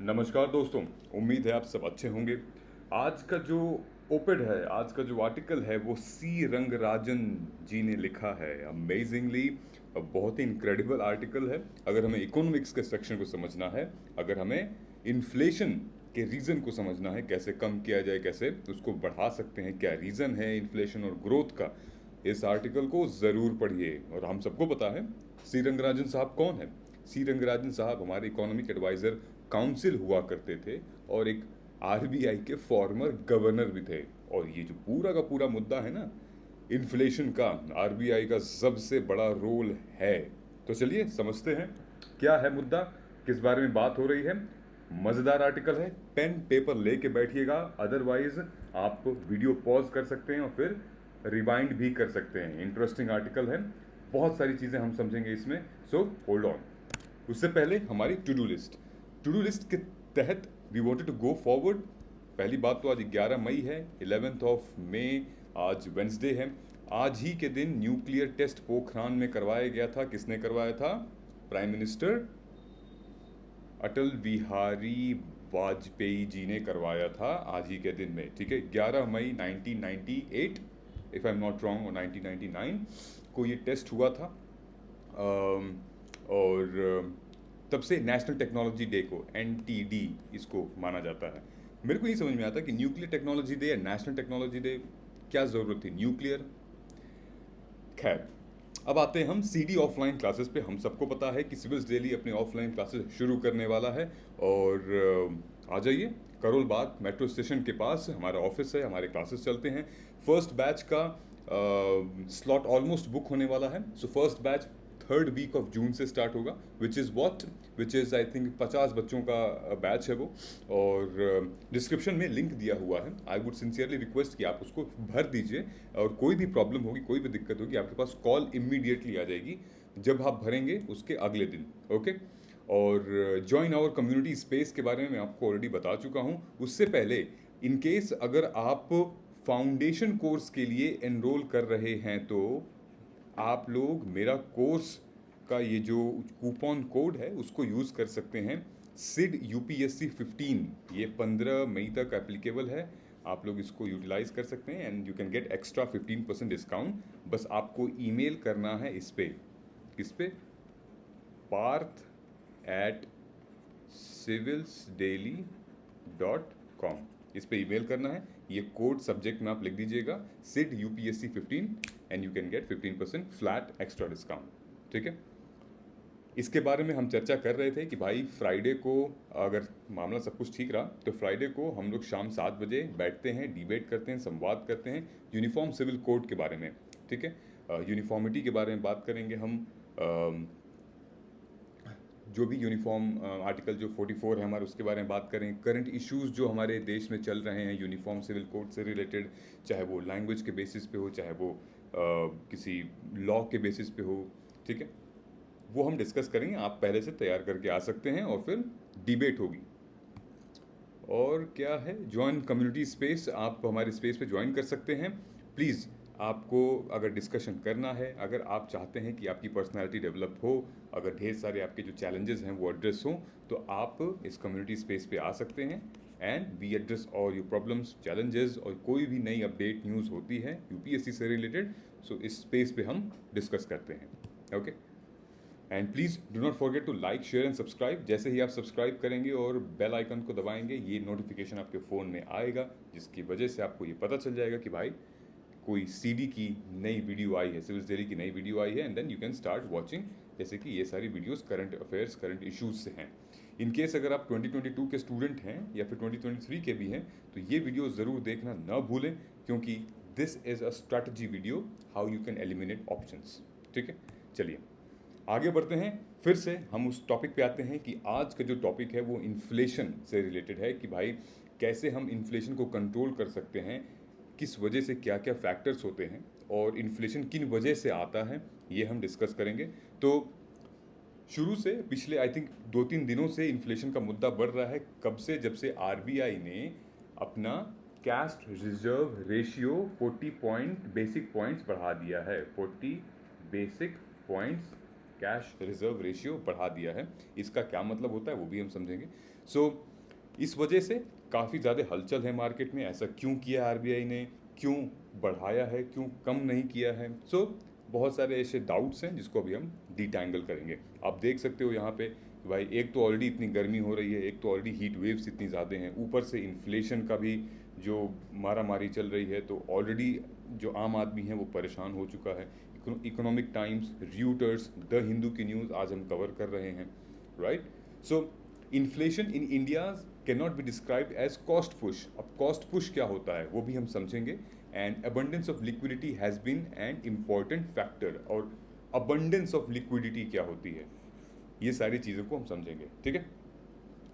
नमस्कार दोस्तों। उम्मीद है आप सब अच्छे होंगे। आज का जो ओपेड है, आज का जो आर्टिकल है वो सी रंगराजन जी ने लिखा है। अमेजिंगली बहुत ही इनक्रेडिबल आर्टिकल है। अगर हमें इकोनॉमिक्स के सेक्शन को समझना है, अगर हमें इन्फ्लेशन के रीज़न को समझना है, कैसे कम किया जाए, कैसे उसको बढ़ा सकते हैं, क्या रीज़न है इन्फ्लेशन और ग्रोथ का, इस आर्टिकल को ज़रूर पढ़िए। और हम सबको पता है सी रंगराजन साहब कौन है। सी रंगराजन साहब हमारे इकोनॉमिक एडवाइज़र काउंसिल हुआ करते थे और एक आरबीआई के फॉर्मर गवर्नर भी थे। और ये जो पूरा का पूरा मुद्दा है ना, इन्फ्लेशन का आरबीआई का सबसे बड़ा रोल है। तो चलिए समझते हैं क्या है मुद्दा, किस बारे में बात हो रही है। मज़ेदार आर्टिकल है, पेन पेपर लेके बैठिएगा, अदरवाइज आप वीडियो पॉज कर सकते हैं और फिर रिवाइंड भी कर सकते हैं। इंटरेस्टिंग आर्टिकल है, बहुत सारी चीज़ें हम समझेंगे इसमें, सो होल्ड ऑन। उससे पहले हमारी टू डू लिस्ट के तहत we wanted to go forward. पहली बात तो आज 11 मई है, 11th ऑफ मई, आज वेंसडे है। आज ही के दिन न्यूक्लियर टेस्ट पोखरान में करवाया गया था। किसने करवाया था? प्राइम मिनिस्टर अटल बिहारी वाजपेयी जी ने करवाया था आज ही के दिन में। ठीक है, 11 मई 1998, if I am not wrong, और 1999 को ये टेस्ट हुआ था। और तब से नेशनल टेक्नोलॉजी डे को, NTD, इसको माना जाता है। मेरे को ये समझ में आता कि न्यूक्लियर टेक्नोलॉजी डे या नेशनल टेक्नोलॉजी डे, क्या ज़रूरत थी न्यूक्लियर। खैर, अब आते हैं हम CD ऑफलाइन क्लासेस पे। हम सबको पता है कि सिविल्स डेली अपने ऑफलाइन क्लासेस शुरू करने वाला है। और आ जाइए, करोल बाग मेट्रो स्टेशन के पास हमारा ऑफिस है, हमारे क्लासेस चलते हैं। फर्स्ट बैच का स्लॉट ऑलमोस्ट बुक होने वाला है। So first batch 3rd week of June से स्टार्ट होगा, विच इज़ आई थिंक 50 बच्चों का बैच है वो। और डिस्क्रिप्शन में लिंक दिया हुआ है। आई वुड सिंसियरली रिक्वेस्ट कि आप उसको भर दीजिए, और कोई भी प्रॉब्लम होगी, कोई भी दिक्कत होगी, आपके पास कॉल इमीडिएटली आ जाएगी जब आप भरेंगे उसके अगले दिन। ओके। और ज्वाइन आवर कम्युनिटी स्पेस के बारे में मैं आपको ऑलरेडी बता चुका हूँ। उससे पहले, इन केस अगर आप फाउंडेशन कोर्स के लिए एनरोल कर रहे हैं तो आप लोग मेरा कोर्स का ये जो कूपन कोड है उसको यूज़ कर सकते हैं, सिड UPSC 15। ये 15 मई तक एप्लीकेबल है। आप लोग इसको यूटिलाइज कर सकते हैं and you can get extra 15% discount. बस आपको ईमेल करना है इस पे, किस पे? parth@civilsdaily.com, इस पे ईमेल करना है। ये कोड सब्जेक्ट में आप लिख दीजिएगा Sid UPSC 15 and you can get 15% flat extra discount. ठीक है, इसके बारे में हम चर्चा कर रहे थे कि भाई फ्राइडे को, अगर मामला सब कुछ ठीक रहा तो फ्राइडे को हम लोग शाम 7 बजे बैठते हैं, डिबेट करते हैं, संवाद करते हैं यूनिफॉर्म सिविल कोड के बारे में। ठीक है, यूनिफॉर्मिटी के बारे में बात करेंगे हम। जो भी यूनिफॉर्म आर्टिकल जो 44 है हमारे, उसके बारे में बात करें। करंट इश्यूज जो हमारे देश में चल रहे हैं यूनिफॉर्म सिविल कोड से रिलेटेड, चाहे वो लैंग्वेज के बेसिस पे हो, चाहे वो किसी लॉ के बेसिस पे हो। ठीक है, वो हम डिस्कस करेंगे। आप पहले से तैयार करके आ सकते हैं और फिर डिबेट होगी। और क्या है, ज्वाइन कम्युनिटी स्पेस, आप हमारे स्पेस पे ज्वाइन कर सकते हैं। प्लीज़, आपको अगर डिस्कशन करना है, अगर आप चाहते हैं कि आपकी पर्सनालिटी डेवलप हो, अगर ढेर सारे आपके जो चैलेंजेस हैं वो एड्रेस हों, तो आप इस कम्युनिटी स्पेस पे आ सकते हैं and we address all your problems, challenges. और कोई भी नई अपडेट न्यूज़ होती है UPSC से रिलेटेड, सो इस स्पेस पे हम डिस्कस करते हैं। Okay, and please do not forget to like, share and subscribe. जैसे ही आप सब्सक्राइब करेंगे और बेल आइकन को दबाएंगे, ये नोटिफिकेशन आपके फ़ोन में आएगा, जिसकी वजह से आपको ये पता चल जाएगा कि भाई कोई CD की नई वीडियो आई है, सिविल्स डेली की नई वीडियो आई है, and then you can start watching. जैसे कि ये सारी videos current affairs, current issues से हैं। इन केस अगर आप 2022 के स्टूडेंट हैं या फिर 2023 के भी हैं, तो ये वीडियो ज़रूर देखना ना भूलें, क्योंकि this is a strategy video, how you can eliminate options. ठीक है, चलिए आगे बढ़ते हैं। फिर से हम उस टॉपिक पे आते हैं कि आज का जो टॉपिक है वो इन्फ्लेशन से रिलेटेड है, कि भाई कैसे हम इन्फ्लेशन को कंट्रोल कर सकते हैं, किस वजह से, क्या क्या फैक्टर्स होते हैं, और इन्फ्लेशन किन वजह से आता है, ये हम डिस्कस करेंगे। तो शुरू से पिछले आई थिंक 2-3 दिनों से इन्फ्लेशन का मुद्दा बढ़ रहा है। कब से? जब से RBI ने अपना cash reserve ratio 40 basic points बढ़ा दिया है। 40 basic points cash reserve ratio बढ़ा दिया है। इसका क्या मतलब होता है वो भी हम समझेंगे। सो इस वजह से काफ़ी ज़्यादा हलचल है मार्केट में, ऐसा क्यों किया आरबीआई ने, क्यों बढ़ाया है, क्यों कम नहीं किया है। सो बहुत सारे ऐसे डाउट्स हैं जिसको अभी हम डिटैंगल करेंगे। आप देख सकते हो यहाँ पे भाई, एक तो ऑलरेडी इतनी गर्मी हो रही है, एक तो ऑलरेडी हीट वेव्स इतनी ज़्यादा हैं, ऊपर से इन्फ्लेशन का भी जो मारा मारी चल रही है, तो ऑलरेडी जो आम आदमी है वो परेशान हो चुका है। Economic Times, Reuters, the Hindu की न्यूज़ आज हम कवर कर रहे हैं, right. So inflation in India can not be described as cost push. अब कॉस्ट पुश क्या होता है वो भी हम समझेंगे। And abundance of liquidity has been an important factor, और अबंडेंस ऑफ लिक्विडिटी क्या होती है, ये सारी चीज़ों को हम समझेंगे, ठीक है।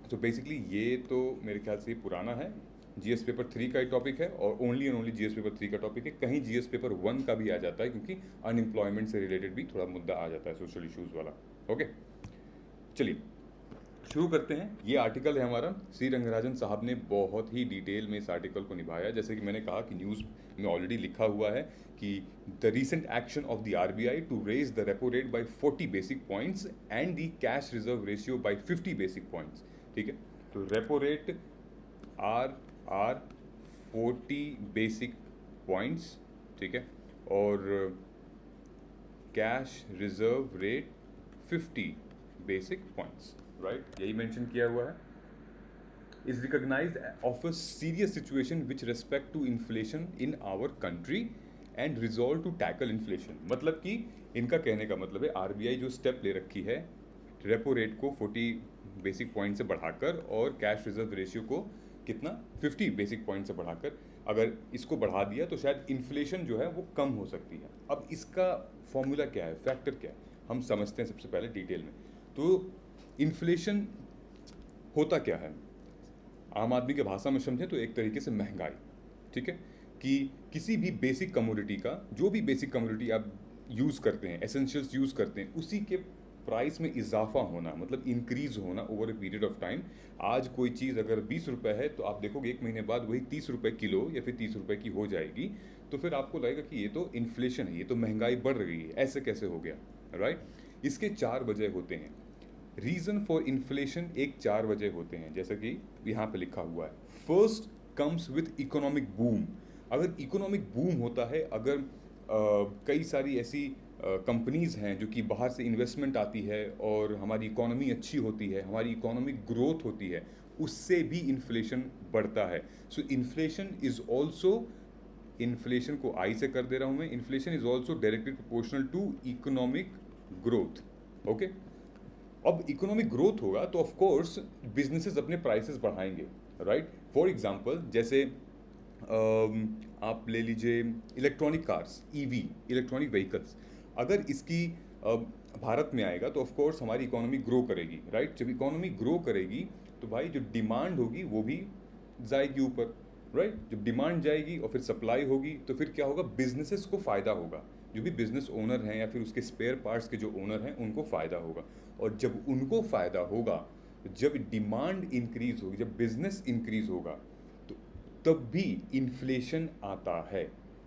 तो बेसिकली ये तो मेरे ख्याल से पुराना है, जीएस पेपर 3 का ही टॉपिक है, और only and only GS paper 3 का टॉपिक है। कहीं जीएस पेपर 1 का भी आ जाता है, क्योंकि अनएम्प्लॉयमेंट से रिलेटेड भी थोड़ा मुद्दा आ जाता है, सोशल इश्यूज़ वाला। ओके, चलिए शुरू करते हैं। ये आर्टिकल है हमारा, सी रंगराजन साहब ने बहुत ही डिटेल में इस आर्टिकल को निभाया। जैसे कि मैंने कहा कि न्यूज़ में ऑलरेडी लिखा हुआ है कि the recent action of the RBI to raise the repo rate by 40 basic points and the cash reserve ratio by 50 basic points, ठीक है। तो repo rate are 40 basic points, ठीक है, और cash reserve rate 50 basic points, right, यही mention किया हुआ है। Is recognised of a serious situation which respect to inflation in our country and resolve to tackle inflation. मतलब कि इनका कहने का मतलब है आरबीआई जो स्टेप ले रखी है रेपो रेट को 40 बेसिक पॉइंट से बढ़ाकर और कैश रिजर्व रेशियो को कितना 50 बेसिक पॉइंट से बढ़ाकर, अगर इसको बढ़ा दिया तो शायद इन्फ्लेशन जो है वो कम हो सकती है। अब इसका फॉर्मूला क्या है, फैक्टर क्या है, हम समझते हैं सबसे पहले डिटेल में। तो इन्फ्लेशन होता क्या है, आम आदमी के भाषा में समझें तो एक तरीके से महंगाई, ठीक है, कि किसी भी बेसिक कमोडिटी का, जो भी बेसिक कमोडिटी आप यूज़ करते हैं, एसेंशियल्स यूज़ करते हैं, उसी के प्राइस में इजाफा होना, मतलब इंक्रीज होना over a period of time. आज कोई चीज़ अगर 20 रुपये है तो आप देखोगे 1 महीने बाद वही 30 रुपये किलो या फिर 30 रुपये की हो जाएगी, तो फिर आपको लगेगा कि ये तो इन्फ्लेशन है, ये तो महंगाई बढ़ रही है, ऐसे कैसे हो गया, राइट। इसके 4 वजह होते हैं। रीज़न फॉर इन्फ्लेशन एक 4 वजह होते हैं, जैसा कि यहाँ पे लिखा हुआ है। First comes with economic boom. अगर इकोनॉमिक बूम होता है, अगर कई सारी ऐसी कंपनीज़ हैं जो कि बाहर से इन्वेस्टमेंट आती है और हमारी इकोनॉमी अच्छी होती है, हमारी इकोनॉमिक ग्रोथ होती है, उससे भी इन्फ्लेशन बढ़ता है। So inflation is also, inflation को आई से कर दे रहा हूँ मैं, inflation is also directly proportional to economic growth, okay. अब इकोनॉमिक ग्रोथ होगा तो ऑफ कोर्स बिजनेसेस अपने प्राइसेस बढ़ाएंगे, राइट। फॉर एग्जांपल जैसे आप ले लीजिए electronic cars, EV, electronic vehicles, अगर इसकी भारत में आएगा तो ऑफ कोर्स हमारी इकोनॉमी ग्रो करेगी, राइट। जब इकोनॉमी ग्रो करेगी तो भाई जो डिमांड होगी वो भी जाएगी ऊपर, राइट। जब डिमांड जाएगी और फिर सप्लाई होगी तो फिर क्या होगा, बिजनेसेस को फ़ायदा होगा, जो भी बिजनेस ओनर हैं या फिर उसके स्पेयर पार्ट्स के जो ओनर हैं उनको फ़ायदा होगा। और जब उनको फ़ायदा होगा, जब डिमांड इंक्रीज होगी, जब बिजनेस इंक्रीज होगा, तो तब भी इन्फ्लेशन आता है,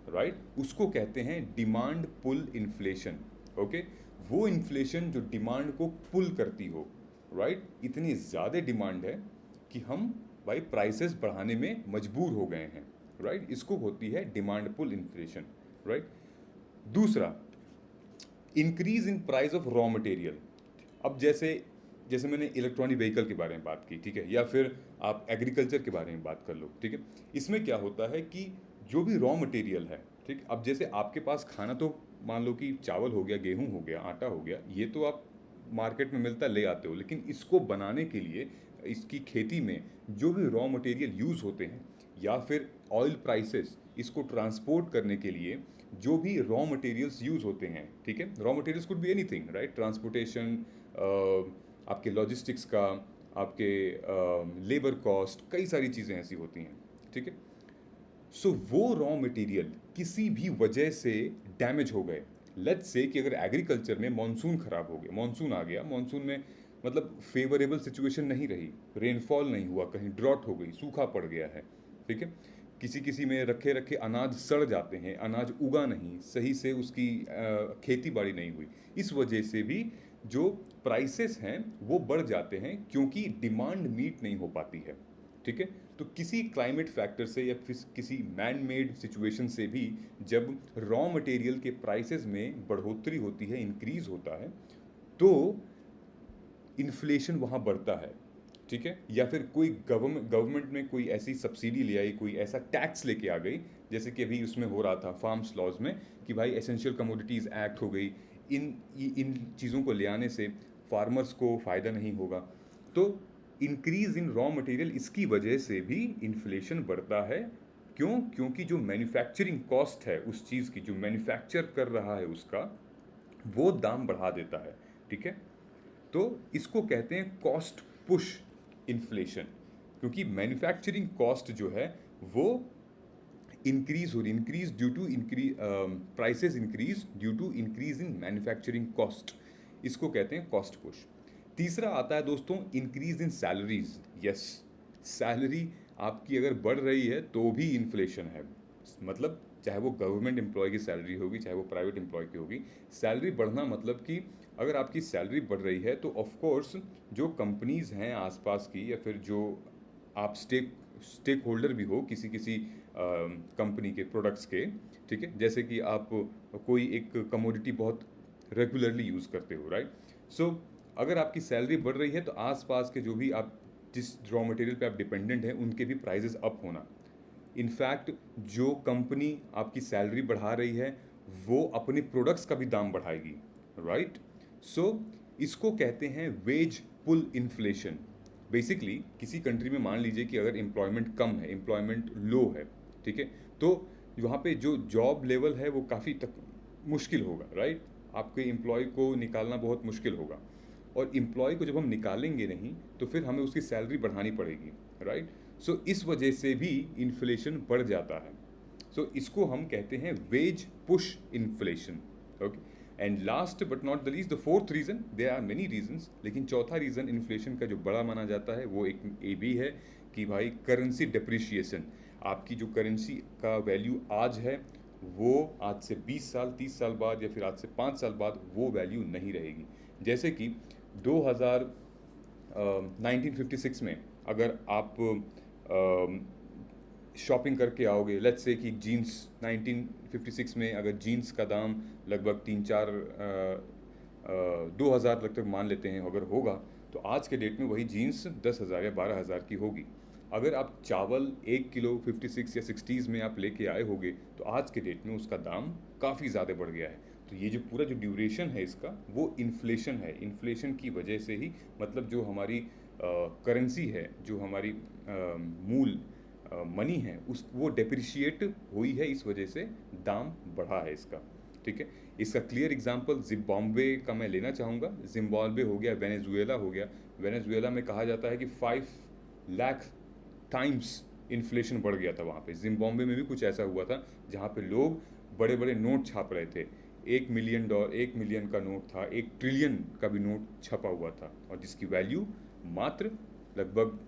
राइट। उसको कहते हैं डिमांड पुल इन्फ्लेशन, ओके। वो इन्फ्लेशन जो डिमांड को पुल करती हो, राइट। इतनी ज़्यादा डिमांड है कि हम भाई प्राइसेस बढ़ाने में मजबूर हो गए हैं, राइट। इसको होती है डिमांड पुल इन्फ्लेशन, राइट। दूसरा, increase in price of raw material. अब जैसे जैसे मैंने इलेक्ट्रॉनिक व्हीकल के बारे में बात की, ठीक है, या फिर आप एग्रीकल्चर के बारे में बात कर लो, ठीक है। इसमें क्या होता है कि जो भी रॉ मटेरियल है, ठीक, अब जैसे आपके पास खाना तो मान लो कि चावल हो गया, गेहूं हो गया, आटा हो गया, ये तो आप मार्केट में मिलता ले आते हो, लेकिन इसको बनाने के लिए, इसकी खेती में जो भी रॉ मटेरियल यूज़ होते हैं, या फिर ऑयल प्राइसेस, इसको ट्रांसपोर्ट करने के लिए जो भी रॉ मटेरियल्स यूज़ होते हैं, ठीक है, raw materials could be anything, right. Transportation, आपके लॉजिस्टिक्स का, आपके लेबर कॉस्ट, कई सारी चीज़ें ऐसी होती हैं, ठीक है। सो वो रॉ मटेरियल किसी भी वजह से डैमेज हो गए, लेट्स से कि अगर एग्रीकल्चर में मानसून ख़राब हो गया, मानसून आ गया, मानसून में मतलब फेवरेबल सिचुएशन नहीं रही, रेनफॉल नहीं हुआ, कहीं ड्रॉट हो गई, सूखा पड़ गया है, ठीक है। किसी किसी में रखे रखे अनाज सड़ जाते हैं, अनाज उगा नहीं सही से, उसकी खेती बाड़ी नहीं हुई, इस वजह से भी जो प्राइसेस हैं वो बढ़ जाते हैं, क्योंकि डिमांड मीट नहीं हो पाती है, ठीक है। तो किसी क्लाइमेट फैक्टर से या फिर किसी मैन मेड सिचुएशन से भी जब रॉ मटेरियल के प्राइसेस में बढ़ोतरी होती है, इंक्रीज होता है, तो इन्फ्लेशन वहाँ बढ़ता है, ठीक है। या फिर कोई गवर्नमेंट में कोई ऐसी सब्सिडी ले आई, कोई ऐसा टैक्स लेके आ गई, जैसे कि अभी उसमें हो रहा था फार्म्स लॉज में कि भाई एसेंशियल कमोडिटीज़ एक्ट हो गई, इन इन चीज़ों को ले आने से फार्मर्स को फ़ायदा नहीं होगा, तो इंक्रीज इन रॉ मटेरियल, इसकी वजह से भी इन्फ्लेशन बढ़ता है। क्यों? क्योंकि जो मैन्युफैक्चरिंग कॉस्ट है उस चीज़ की, जो मैन्युफैक्चर कर रहा है उसका, वो दाम बढ़ा देता है, ठीक है। तो इसको कहते हैं कॉस्ट पुश इन्फ्लेशन, क्योंकि मैन्युफैक्चरिंग कॉस्ट जो है वो इंक्रीज हो रही, increase due to increase prices, increase due to increase in manufacturing cost, इसको कहते हैं कॉस्ट पुश। तीसरा आता है दोस्तों increase in salaries. Yes, salary आपकी अगर बढ़ रही है तो भी इन्फ्लेशन है, मतलब चाहे वो गवर्नमेंट एम्प्लॉय की सैलरी होगी, चाहे वो प्राइवेट एम्प्लॉय की होगी, सैलरी बढ़ना मतलब कि अगर आपकी सैलरी बढ़ रही है तो ऑफ कोर्स जो कंपनीज़ हैं आसपास की, या फिर जो आप स्टेक होल्डर भी हो किसी किसी कंपनी के प्रोडक्ट्स के, ठीक है, जैसे कि आप कोई एक कमोडिटी बहुत रेगुलरली यूज़ करते हो, राइट। सो अगर आपकी सैलरी बढ़ रही है तो आसपास के जो भी आप जिस रॉ मटेरियल पे आप डिपेंडेंट हैं उनके भी प्राइजेस अप होना। इनफैक्ट जो कंपनी आपकी सैलरी बढ़ा रही है वो अपने प्रोडक्ट्स का भी दाम बढ़ाएगी, राइट। सो इसको कहते हैं वेज पुल इन्फ्लेशन। बेसिकली किसी कंट्री में मान लीजिए कि अगर एम्प्लॉयमेंट कम है, एम्प्लॉयमेंट लो है, ठीक है, तो वहाँ पे जो जॉब लेवल है वो काफ़ी तक मुश्किल होगा, राइट। आपके एम्प्लॉय को निकालना बहुत मुश्किल होगा, और एम्प्लॉय को जब हम निकालेंगे नहीं तो फिर हमें उसकी सैलरी बढ़ानी पड़ेगी, राइट। सो इस वजह से भी इन्फ्लेशन बढ़ जाता है। सो इसको हम कहते हैं wage push inflation, okay. And last but not the least the fourth reason, there are many reasons, लेकिन चौथा रीज़न इन्फ्लेशन का जो बड़ा माना जाता है वो एक ये भी है कि भाई करेंसी डिप्रिशिएशन। आपकी जो करेंसी का वैल्यू आज है वो आज से 20 साल 30 साल बाद या फिर आज से 5 साल बाद वो वैल्यू नहीं रहेगी। जैसे कि 1956 में अगर आप शॉपिंग करके आओगे, लेट्स से कि जीन्स 1956 में अगर जीन्स का दाम लगभग 2,000 तक मान लेते हैं अगर होगा, तो आज के डेट में वही जीन्स 10,000 या 12,000 की होगी। अगर आप चावल 1 किलो 56 या 60s में आप लेके आए होगे तो आज के डेट में उसका दाम काफ़ी ज़्यादा बढ़ गया है। तो ये जो पूरा जो ड्यूरेशन है इसका वो इन्फ्लेशन है। इन्फ्लेशन की वजह से ही, मतलब जो हमारी करेंसी है, जो हमारी मूल मनी है, उस वो डेप्रिशिएट हुई है, इस वजह से दाम बढ़ा है इसका, ठीक है। इसका क्लियर एग्जांपल जिम्बाब्वे का मैं लेना चाहूँगा। जिम्बाब्वे हो गया, वेनेजुएला हो गया। वेनेजुएला में कहा जाता है कि 5 लाख टाइम्स इन्फ्लेशन बढ़ गया था वहाँ पे। जिम्बाब्वे में भी कुछ ऐसा हुआ था जहाँ पे लोग बड़े बड़े नोट छाप रहे थे। 1 मिलियन का नोट था, 1 ट्रिलियन का भी नोट छपा हुआ था, और जिसकी वैल्यू मात्र लगभग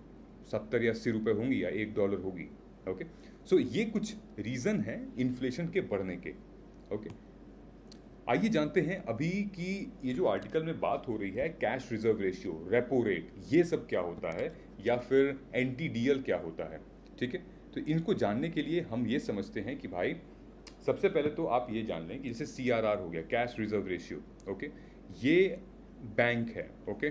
70 या 80 रुपये होंगी या $1 होगी, ओके। सो ये कुछ रीज़न है इन्फ्लेशन के बढ़ने के, ओके। आइए जानते हैं अभी कि ये जो आर्टिकल में बात हो रही है cash reserve ratio, repo rate, ये सब क्या होता है, या फिर NTDL क्या होता है, ठीक है। तो इनको जानने के लिए हम ये समझते हैं कि भाई सबसे पहले तो आप ये जान लें कि जैसे CRR हो गया, कैश रिजर्व रेशियो, ओके, ये बैंक है, ओके,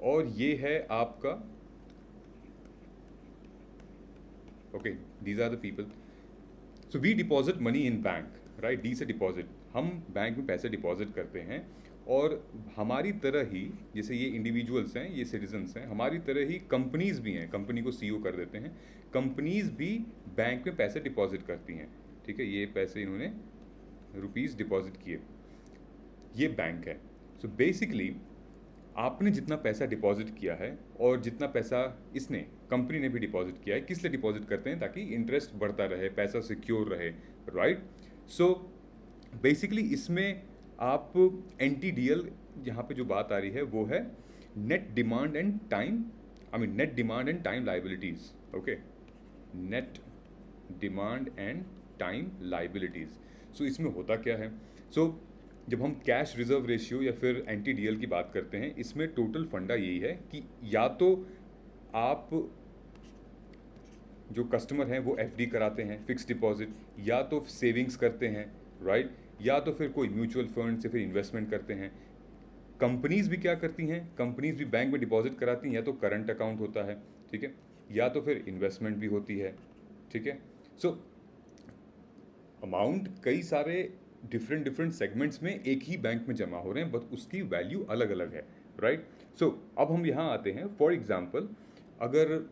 और ये है आपका, okay, these are the people. So we deposit money in bank, right. D से डिपॉजिट, हम बैंक में पैसे डिपॉजिट करते हैं, और हमारी तरह ही जैसे ये इंडिविजुअल्स हैं, ये सिटीजन्स हैं, हमारी तरह ही कंपनीज भी हैं, कंपनी को CEO कर देते हैं, कंपनीज भी बैंक में पैसे डिपॉजिट करती हैं, ठीक है। ये पैसे इन्होंने रुपीज़ डिपॉजिट किए, ये बैंक है। सो बेसिकली आपने जितना पैसा डिपॉजिट किया है और जितना पैसा इसने, कंपनी ने भी डिपॉजिट किया है, किस लिए डिपॉजिट करते हैं? ताकि इंटरेस्ट बढ़ता रहे, पैसा सिक्योर रहे, राइट। सो बेसिकली इसमें आप NTDL यहाँ पे जो बात आ रही है वो है net demand and time, net demand and time liabilities, okay, net demand and time liabilities. So इसमें होता क्या है? सो जब हम कैश रिजर्व रेशियो या फिर NTDL की बात करते हैं, इसमें टोटल फंडा यही है कि या तो आप जो कस्टमर हैं वो FD कराते हैं, फिक्स डिपॉजिट, या तो सेविंग्स करते हैं, राइट, या तो फिर कोई म्यूचुअल फंड से फिर इन्वेस्टमेंट करते हैं। कंपनीज भी क्या करती हैं, कंपनीज भी बैंक में डिपॉजिट कराती हैं, या तो करंट अकाउंट होता है, ठीक है, या तो फिर इन्वेस्टमेंट भी होती है, ठीक है। सो अमाउंट कई सारे डिफरेंट सेगमेंट्स में एक ही बैंक में जमा हो रहे हैं, बट उसकी वैल्यू अलग अलग है, राइट। सो अब हम यहाँ आते हैं, फॉर एग्जाम्पल अगर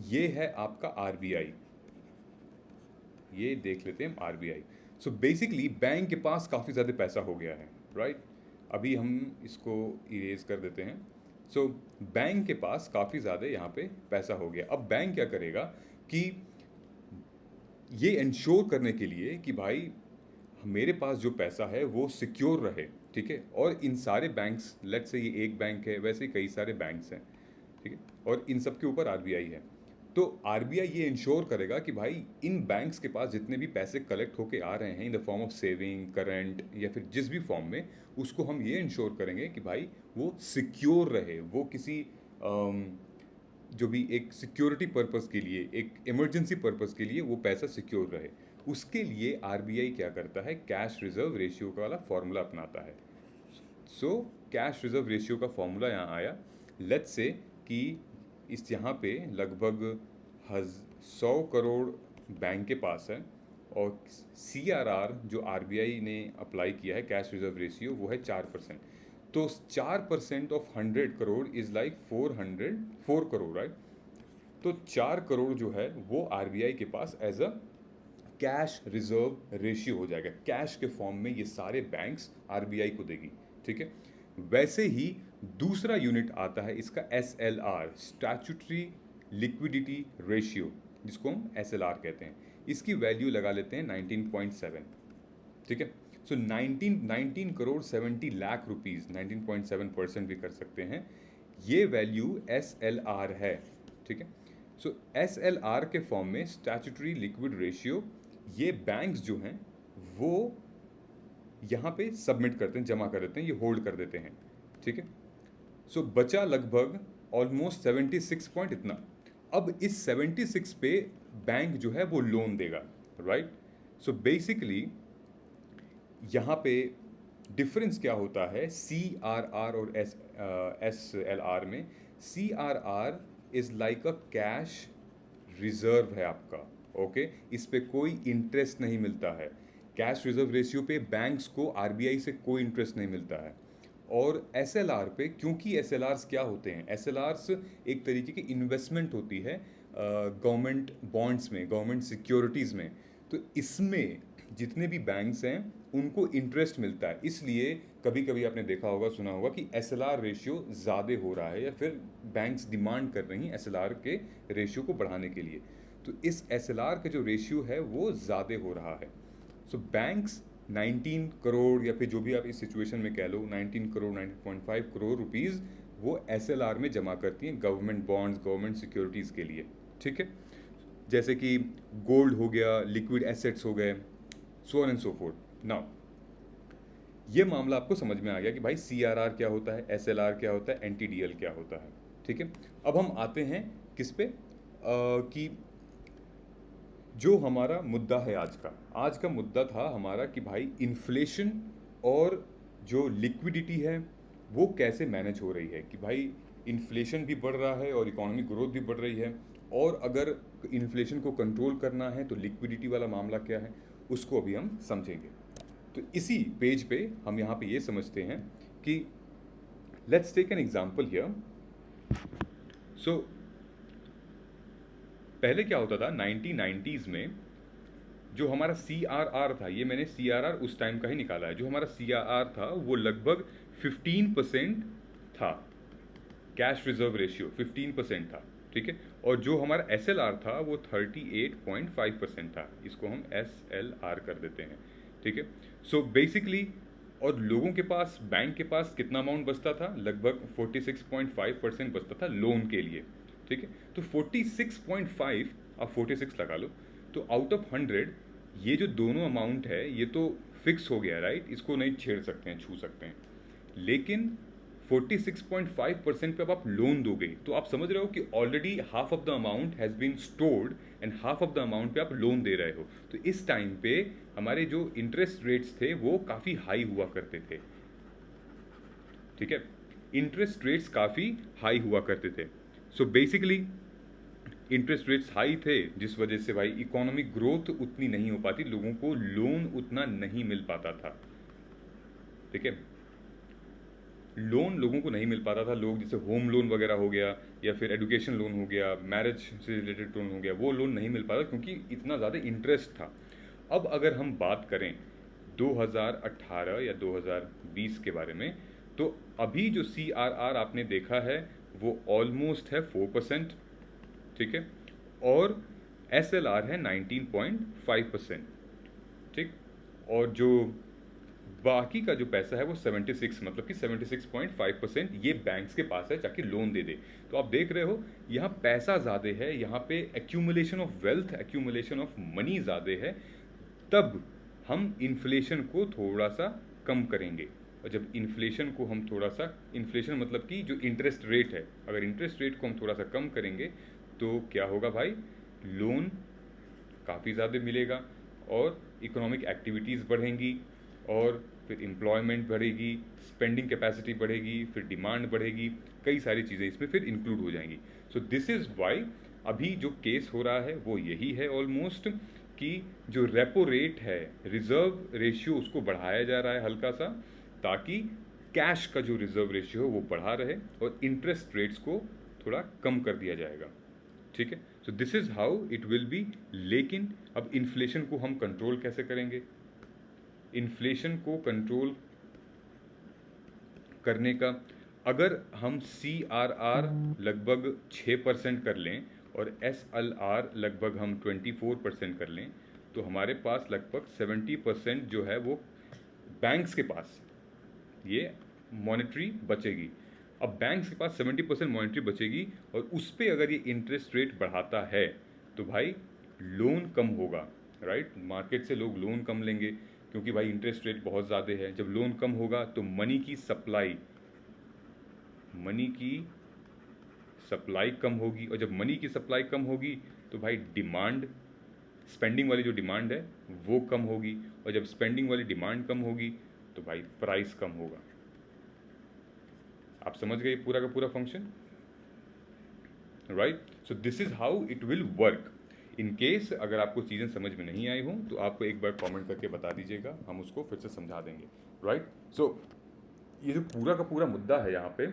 ये है आपका RBI, ये देख लेते हैं RBI। सो बेसिकली बैंक के पास काफ़ी ज़्यादा पैसा हो गया है, राइट। अभी हम इसको इरेज कर देते हैं। सो बैंक के पास काफ़ी ज़्यादा यहाँ पे पैसा हो गया। अब बैंक क्या करेगा कि ये इंश्योर करने के लिए कि भाई मेरे पास जो पैसा है वो सिक्योर रहे, ठीक है। और इन सारे बैंक्स, लेट्स से ये एक बैंक है, वैसे कई सारे बैंक्स हैं, ठीक है, और इन सब के ऊपर RBI है। तो RBI ये इंश्योर करेगा कि भाई इन बैंक्स के पास जितने भी पैसे कलेक्ट होके आ रहे हैं in the form of saving, current या फिर जिस भी फॉर्म में, उसको हम ये इंश्योर करेंगे कि भाई वो सिक्योर रहे, वो किसी जो भी एक सिक्योरिटी पर्पस के लिए, एक इमरजेंसी पर्पस के लिए वो पैसा सिक्योर रहे। उसके लिए RBI क्या करता है, कैश रिजर्व रेशियो का वाला फॉर्मूला अपनाता है। सो कैश रिजर्व रेशियो का फॉर्मूला यहाँ आया। लेट्स से कि इस यहाँ पे लगभग 100 करोड़ बैंक के पास है और CRR जो RBI ने अप्लाई किया है, कैश रिजर्व रेशियो, वो है 4%। तो 4% of 100 crore is like 4 crore, right. तो 4 करोड़ जो है वो RBI के पास as a cash reserve ratio हो जाएगा। कैश के फॉर्म में ये सारे बैंक्स RBI को देगी, ठीक है। वैसे ही दूसरा यूनिट आता है इसका SLR, स्टैट्यूटरी लिक्विडिटी रेशियो, जिसको हम SLR कहते हैं। इसकी वैल्यू लगा लेते हैं 19.7, ठीक है। सो 19 करोड़ 70 लाख रुपीज़, 19.7% भी कर सकते हैं, ये वैल्यू SLR है, ठीक है। सो SLR के फॉर्म में स्टैट्यूटरी लिक्विड रेशियो ये बैंक्स जो हैं वो यहाँ पे सबमिट करते हैं, जमा कर देते हैं, ये होल्ड कर देते हैं, ठीक है। सो बचा लगभग ऑलमोस्ट 76 पॉइंट इतना। अब इस 76 पे बैंक जो है वो लोन देगा, राइट। सो बेसिकली यहाँ पे डिफरेंस क्या होता है CRR और SLR में। CRR is like a cash reserve है आपका, ओके, इस पे कोई इंटरेस्ट नहीं मिलता है। कैश रिजर्व रेशियो पे बैंक्स को RBI से कोई इंटरेस्ट नहीं मिलता है। और SLR पे, क्योंकि SLRs क्या होते हैं, SLRs एक तरीके की इन्वेस्टमेंट होती है गवर्नमेंट बॉन्ड्स में, गवर्नमेंट सिक्योरिटीज़ में। तो इसमें जितने भी बैंक्स हैं उनको इंटरेस्ट मिलता है, इसलिए कभी कभी आपने देखा होगा, सुना होगा कि SLR रेशियो ज़्यादा हो रहा है या फिर बैंक्स डिमांड कर रही हैं SLR के रेशियो को बढ़ाने के लिए। तो इस SLR का जो रेशियो है वो ज़्यादा हो रहा है। सो बैंक्स 19 करोड़ या फिर जो भी आप इस सिचुएशन में कह लो 19 करोड़ 19.5 करोड़ रुपीज़ वो SLR में जमा करती हैं गवर्नमेंट बॉन्ड्स, गवर्नमेंट सिक्योरिटीज़ के लिए, ठीक है। जैसे कि गोल्ड हो गया, लिक्विड एसेट्स हो गए, so on and so fourth. Now ये मामला आपको समझ में आ गया कि भाई CRR क्या होता है, SLR क्या होता है, NTDL क्या होता है, ठीक है। अब हम आते हैं किस पे कि जो हमारा मुद्दा है आज का मुद्दा था हमारा कि भाई इन्फ्लेशन और जो लिक्विडिटी है वो कैसे मैनेज हो रही है, कि भाई इन्फ्लेशन भी बढ़ रहा है और इकोनॉमिक ग्रोथ भी बढ़ रही है, और अगर इन्फ्लेशन को कंट्रोल करना है तो लिक्विडिटी वाला मामला क्या है, उसको अभी हम समझेंगे। तो इसी पेज पे हम यहाँ पे ये समझते हैं कि let's take an example here. So पहले क्या होता था 1990s में, जो हमारा CRR था, ये मैंने CRR उस टाइम का ही निकाला है, जो हमारा CRR था वो लगभग 15% था, कैश रिजर्व रेशियो 15% था, ठीक है। और जो हमारा SLR था वो 38.5% था, इसको हम SLR कर देते हैं, ठीक है। सो बेसिकली, और लोगों के पास, बैंक के पास कितना अमाउंट बचता था, लगभग 46.5% बचता था लोन के लिए, ठीक है। तो 46.5, आप 46 लगा लो, तो आउट ऑफ 100 ये जो दोनों अमाउंट है ये तो फिक्स हो गया, राइट, इसको नहीं छेड़ सकते हैं, छू सकते हैं। लेकिन 46.5% पे अब आप लोन दोगे तो आप समझ रहे हो कि already half of the amount has been stored and half of the amount पे आप लोन दे रहे हो। तो इस टाइम पे हमारे जो इंटरेस्ट रेट्स थे वो काफ़ी हाई हुआ करते थे, ठीक है, इंटरेस्ट रेट्स काफ़ी हाई हुआ करते थे। So basically interest rates high थे, जिस वजह से भाई इकोनॉमिक ग्रोथ उतनी नहीं हो पाती, लोगों को लोन उतना नहीं मिल पाता था, ठीक है, लोन लोगों को नहीं मिल पाता था। लोग जैसे होम लोन वगैरह हो गया या फिर एजुकेशन लोन हो गया, मैरिज से रिलेटेड लोन हो गया, वो लोन नहीं मिल पाता क्योंकि इतना ज़्यादा इंटरेस्ट था। अब अगर हम बात करें 2018 या 2020 के बारे में, तो अभी जो CRR आपने देखा है वो ऑलमोस्ट है 4%, ठीक है, और SLR है 19.5%, ठीक, और जो बाकी का जो पैसा है वो 76, मतलब कि 76.5% ये बैंक्स के पास है ताकि लोन दे दे। तो आप देख रहे हो यहाँ पैसा ज़्यादा है, यहाँ पे accumulation of wealth, accumulation of money ज़्यादा है, तब हम इन्फ्लेशन को थोड़ा सा कम करेंगे। और जब इन्फ्लेशन को हम थोड़ा सा, इन्फ्लेशन मतलब कि जो इंटरेस्ट रेट है, अगर इंटरेस्ट रेट को हम थोड़ा सा कम करेंगे तो क्या होगा भाई, लोन काफ़ी ज़्यादा मिलेगा और इकोनॉमिक एक्टिविटीज़ बढ़ेंगी और फिर एम्प्लॉयमेंट बढ़ेगी, स्पेंडिंग कैपेसिटी बढ़ेगी, फिर डिमांड बढ़ेगी, कई सारी चीज़ें इसमें फिर इंक्लूड हो जाएंगी। सो दिस इज़ वाई अभी जो केस हो रहा है वो यही है ऑलमोस्ट, कि जो रेपो रेट है, रिजर्व रेशियो, उसको बढ़ाया जा रहा है हल्का सा, ताकि कैश का जो रिजर्व रेशियो है वो बढ़ा रहे और इंटरेस्ट रेट्स को थोड़ा कम कर दिया जाएगा, ठीक है। So this is how it will be. लेकिन अब इन्फ्लेशन को हम कंट्रोल कैसे करेंगे? इन्फ्लेशन को कंट्रोल करने का, अगर हम CRR लगभग 6% कर लें और SLR लगभग हम 24% कर लें, तो हमारे पास लगभग 70% जो है वो बैंक्स के पास ये मॉनेटरी बचेगी। अब बैंक्स के पास 70% मॉनेटरी बचेगी और उस पर अगर ये इंटरेस्ट रेट बढ़ाता है तो भाई लोन कम होगा, राइट, मार्केट से लोग लोन कम लेंगे क्योंकि भाई इंटरेस्ट रेट बहुत ज़्यादा है। जब लोन कम होगा तो मनी की सप्लाई कम होगी, और जब मनी की सप्लाई कम होगी तो भाई डिमांड, स्पेंडिंग वाली जो डिमांड है वो कम होगी, और जब स्पेंडिंग वाली डिमांड कम होगी तो भाई प्राइस कम होगा। आप समझ गए पूरा का पूरा function, right. So this is how it will work. In case अगर आपको चीज़ें समझ में नहीं आई हों तो आपको एक बार कमेंट करके बता दीजिएगा, हम उसको फिर से समझा देंगे, राइट। सो ये जो पूरा का पूरा मुद्दा है यहाँ पे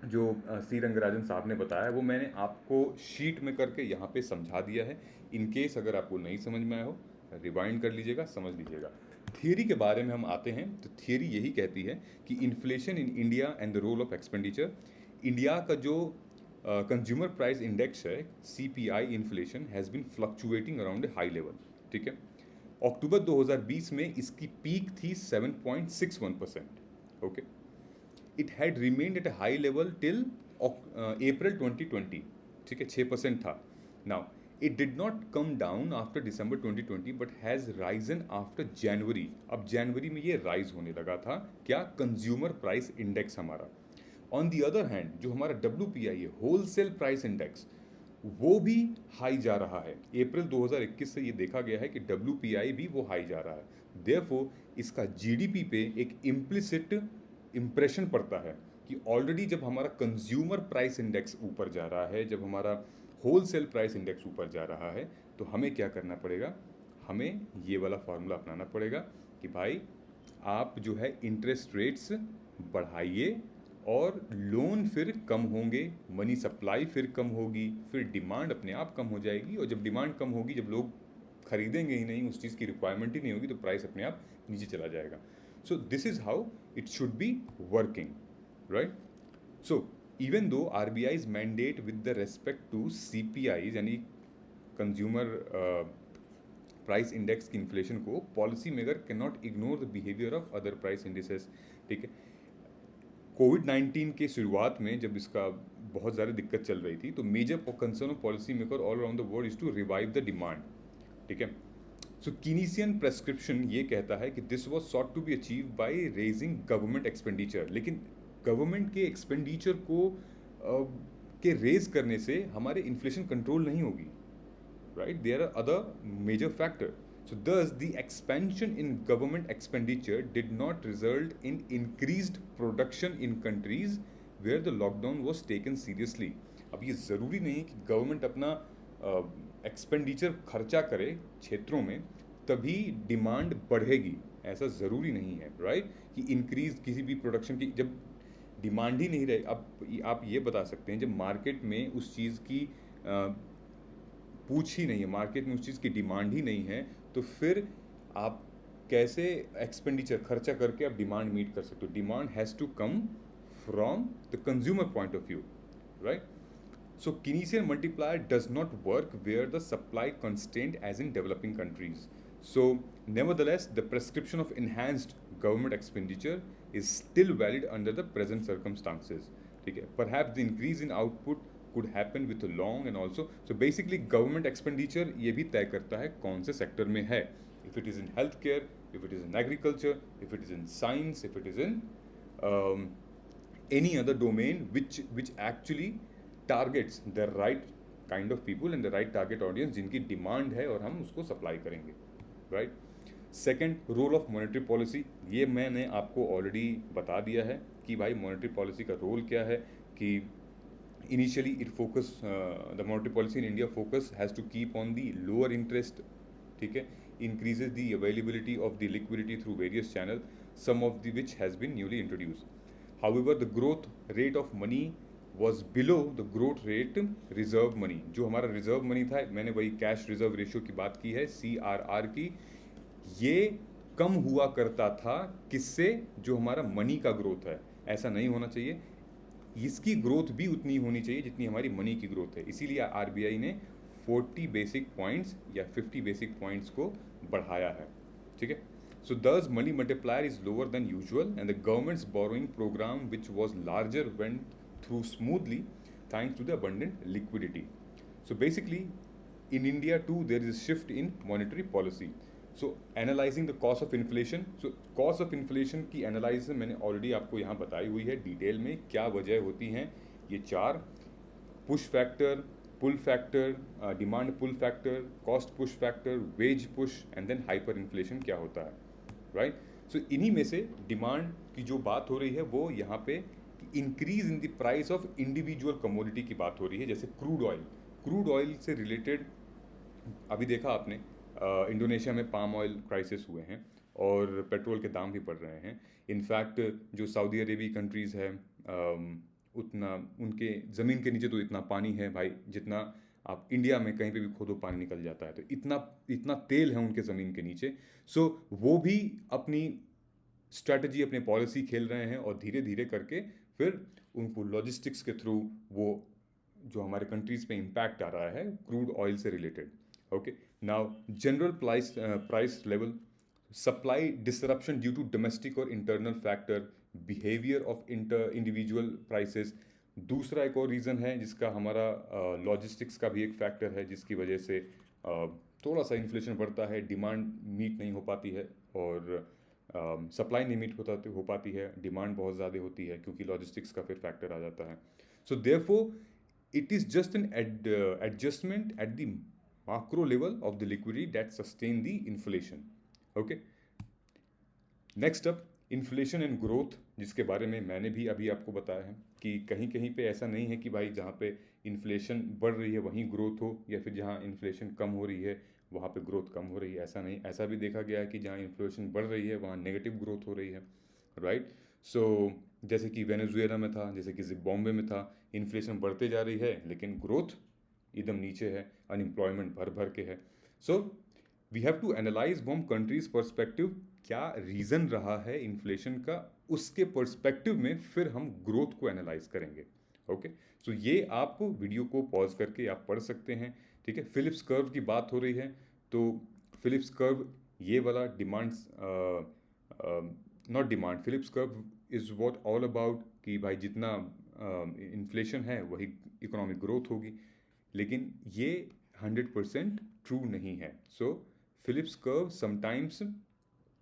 जो सी रंगराजन साहब ने बताया वो मैंने आपको शीट में करके यहाँ पे समझा दिया है। इन केस अगर आपको नहीं समझ में आया हो रिवाइंड कर लीजिएगा, समझ लीजिएगा। थियरी के बारे में हम आते हैं तो थियरी यही कहती है कि inflation in India and the role of expenditure. India का जो कंज्यूमर प्राइस इंडेक्स है CPI, inflation has been fluctuating around a high level, ठीक है। अक्टूबर 2020 में इसकी पीक थी 7.61%, okay. It had remained at a high level till April 2020, ठीक है, 6% था। Now it did not come down after December 2020 but has risen after January. अब जनवरी में ये राइज होने लगा था, क्या, कंज्यूमर प्राइस इंडेक्स हमारा। ऑन दी अदर हैंड जो हमारा WPI है, होलसेल प्राइस इंडेक्स, वो भी हाई जा रहा है। अप्रैल 2021 से ये देखा गया है कि WPI भी वो हाई जा रहा है। देयरफॉर इसका GDP पे एक इम्प्लिसिट इम्प्रेशन पड़ता है कि ऑलरेडी जब हमारा कंज्यूमर प्राइस इंडेक्स ऊपर जा रहा है, जब हमारा होलसेल प्राइस इंडेक्स ऊपर जा रहा है, तो हमें क्या करना पड़ेगा, हमें ये वाला फार्मूला अपनाना पड़ेगा कि भाई आप जो है इंटरेस्ट रेट्स बढ़ाइए और लोन फिर कम होंगे, मनी सप्लाई फिर कम होगी, फिर डिमांड अपने आप कम हो जाएगी, और जब डिमांड कम होगी, जब लोग खरीदेंगे ही नहीं, उस चीज़ की रिक्वायरमेंट ही नहीं होगी, तो प्राइस अपने आप नीचे चला जाएगा। So this is how it should be working, right? So even though RBI's mandate with the respect to CPIs यानी consumer price index की इन्फ्लेशन को, policy maker can not ignore the behaviour of other price indices, ठीक है। कोविड-19 के शुरुआत में जब इसका बहुत ज़्यादा दिक्कत चल रही थी तो major concern of policy maker all around the world is to revive the demand, ठीक है। सो कीनीसियन प्रेस्क्रिप्शन ये कहता है कि this was sought to be achieve by raising government expenditure, लेकिन गवर्नमेंट के एक्सपेंडिचर को के रेज करने से हमारे इन्फ्लेशन कंट्रोल नहीं होगी, right? There are other major factors. So thus the expansion in government expenditure did not result in increased production in countries where the lockdown was taken seriously. अब ये ज़रूरी नहीं कि गवर्नमेंट अपना एक्सपेंडिचर खर्चा करे क्षेत्रों में तभी डिमांड बढ़ेगी, ऐसा ज़रूरी नहीं है, राइट? कि इंक्रीज किसी भी प्रोडक्शन की जब डिमांड ही नहीं रहे, अब आप ये बता सकते हैं जब मार्केट में उस चीज़ की पूछ ही नहीं है, मार्केट में उस चीज़ की डिमांड ही नहीं है, तो फिर आप कैसे एक्सपेंडिचर खर्चा करके आप डिमांड मीट कर सकते हो? Demand has to come from the consumer point of view, right? So Keynesian multiplier does not work where the supply constraint as in developing countries. So nevertheless, the prescription of enhanced government expenditure is still valid under the present circumstances. ठीक है? Perhaps the increase in output could happen with a long and also so basically government expenditure ये भी तय करता है कौन से sector में है. If it is in healthcare, if it is in agriculture, if it is in science, if it is in any other domain which actually targets the right kind of people and the right target audience जिनकी demand है और हम उसको supply करेंगे, right? Second, role of monetary policy, ये मैंने आपको already बता दिया है कि भाई मॉनेटरी पॉलिसी का रोल क्या है. कि initially it focus the monetary policy in India focus has to keep on the lower interest, ठीक है, increases the availability of the liquidity through various channel, some of the which has been newly introduce. However the growth rate of money was below the growth rate reserve money. जो हमारा reserve money था, मैंने वही cash reserve ratio की बात की है, CRR की, ये कम हुआ करता था. किससे? जो हमारा मनी का ग्रोथ है. ऐसा नहीं होना चाहिए, इसकी ग्रोथ भी उतनी होनी चाहिए जितनी हमारी मनी की ग्रोथ है. इसीलिए RBI ने 40 बेसिक पॉइंट्स या 50 बेसिक पॉइंट्स को बढ़ाया है, ठीक है. So thus money multiplier is lower than usual and the government's borrowing program which was larger went through smoothly thanks to the abundant liquidity. So basically in India too there is a shift in monetary policy. So analyzing the cause of inflation, so cause of inflation की analysis मैंने already आपको यहाँ बताई हुई है detail में, क्या वजह होती हैं. ये चार: push factor, pull factor, demand pull factor, cost push factor, wage push and then hyper inflation क्या होता है, राइट? सो इन्हीं में से डिमांड की जो बात हो रही है वो यहाँ पे increase in the price of individual commodity की बात हो रही है. जैसे क्रूड ऑयल, क्रूड ऑयल से रिलेटेड अभी देखा आपने इंडोनेशिया में पाम ऑयल क्राइसिस हुए हैं और पेट्रोल के दाम भी बढ़ रहे हैं. इनफैक्ट जो सऊदी अरेबिया कंट्रीज़ है उतना उनके ज़मीन के नीचे तो इतना पानी है भाई, जितना आप इंडिया में कहीं पे भी खोदो पानी निकल जाता है. तो इतना तेल है उनके ज़मीन के नीचे. सो वो भी अपनी स्ट्रैटेजी, अपने पॉलिसी खेल रहे हैं और धीरे धीरे करके फिर उनको लॉजिस्टिक्स के थ्रू वो जो हमारे कंट्रीज़ पे इम्पैक्ट आ रहा है क्रूड ऑयल से related. Okay, now general price level, supply disruption due to domestic और internal factor, behaviour of individual prices. दूसरा एक और रीज़न है जिसका हमारा लॉजिस्टिक्स का भी एक फैक्टर है जिसकी वजह से थोड़ा सा इन्फ्लेशन बढ़ता है. डिमांड मीट नहीं हो पाती है और सप्लाई नहीं मीट हो पाती है, डिमांड बहुत ज़्यादा होती है क्योंकि लॉजिस्टिक्स का फिर फैक्टर आ जाता है. So therefore it is just an adjustment at the macro level of the liquidity that sustain the inflation. Okay, next up inflation and growth, जिसके बारे में मैंने भी अभी आपको बताया है कि कहीं कहीं पे ऐसा नहीं है कि भाई जहाँ पे इन्फ्लेशन बढ़ रही है वहीं ग्रोथ हो, या फिर जहाँ इन्फ्लेशन कम हो रही है वहाँ पे ग्रोथ कम हो रही है. ऐसा नहीं, ऐसा भी देखा गया है कि जहाँ इन्फ्लेशन बढ़ रही है वहाँ नेगेटिव ग्रोथ हो रही है, राइट? सो जैसे कि वेनेजुएला में था, जैसे कि जिम्बाब्वे में था, इन्फ्लेशन बढ़ते जा रही है लेकिन ग्रोथ एकदम नीचे है, अनएम्प्लॉयमेंट भर भर के है. So we have to analyse from country's perspective क्या रीज़न रहा है इन्फ्लेशन का, उसके पर्सपेक्टिव में फिर हम ग्रोथ को एनालाइज करेंगे. ओके, सो ये आप वीडियो को पॉज करके आप पढ़ सकते हैं, ठीक है. फिलिप्स कर्व की बात हो रही है तो फिलिप्स कर्व ये वाला demands not demand, Phillips curve is what all about कि भाई जितना इन्फ्लेशन है वही इकोनॉमिक ग्रोथ होगी, लेकिन ये 100% ट्रू नहीं है. सो फिलिप्स कर्व समटाइम्स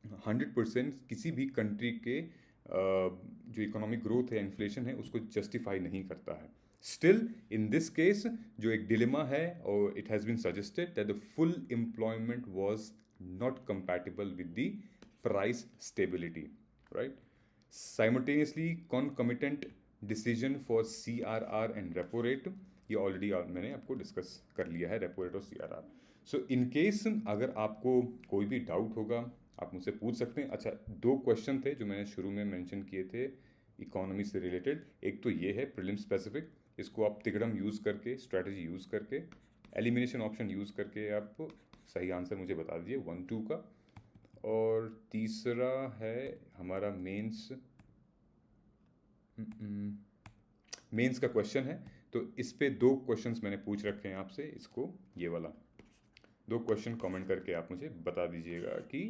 100% किसी भी कंट्री के जो इकोनॉमिक ग्रोथ है, इन्फ्लेशन है, उसको जस्टिफाई नहीं करता है. स्टिल इन दिस केस जो एक डिलेमा है, और it has been suggested that the full employment was not compatible with the price stability, right. Simultaneously concomitant decision for CRR and repo rate, ये ऑलरेडी मैंने आपको डिस्कस कर लिया है, रेपो रेट और CRR. सो इन केस अगर आपको कोई भी डाउट होगा आप मुझसे पूछ सकते हैं. अच्छा, 2 क्वेश्चन थे जो मैंने शुरू में मेंशन किए थे इकोनॉमी से रिलेटेड. एक तो ये है प्रीलिम स्पेसिफिक, इसको आप तिकड़म यूज़ करके, स्ट्रैटेजी यूज़ करके, एलिमिनेशन ऑप्शन यूज़ करके आप सही आंसर मुझे बता दीजिए 1-2 का. और तीसरा है हमारा मेंस का क्वेश्चन है. तो इस पे 2 क्वेश्चंस मैंने पूछ रखे हैं आपसे, इसको ये वाला 2 क्वेश्चन कमेंट करके आप मुझे बता दीजिएगा कि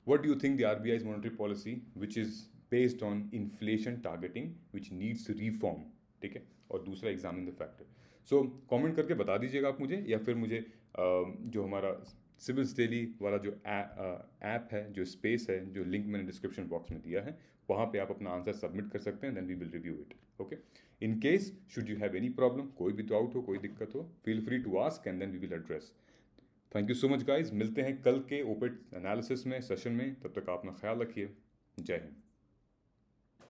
what do you think the RBI's monetary policy which is based on inflation targeting which needs reform, ठीक है. और दूसरा examine the factor. So comment करके बता दीजिएगा आप मुझे, या फिर मुझे जो हमारा सिविल्स डेली वाला जो ऐप है, जो स्पेस है, जो लिंक मैंने डिस्क्रिप्शन बॉक्स में दिया है, वहाँ पे आप अपना आंसर सबमिट कर सकते हैं. Then we will review it. Okay. In case should you have any problem, कोई भी डाउट हो, कोई दिक्कत हो, feel free to ask and then we will address. Thank you so much guys. मिलते हैं कल के ओपेट एनालिसिस में, सेशन में. तब तक आप अपना ख्याल रखिए. जय हिंद.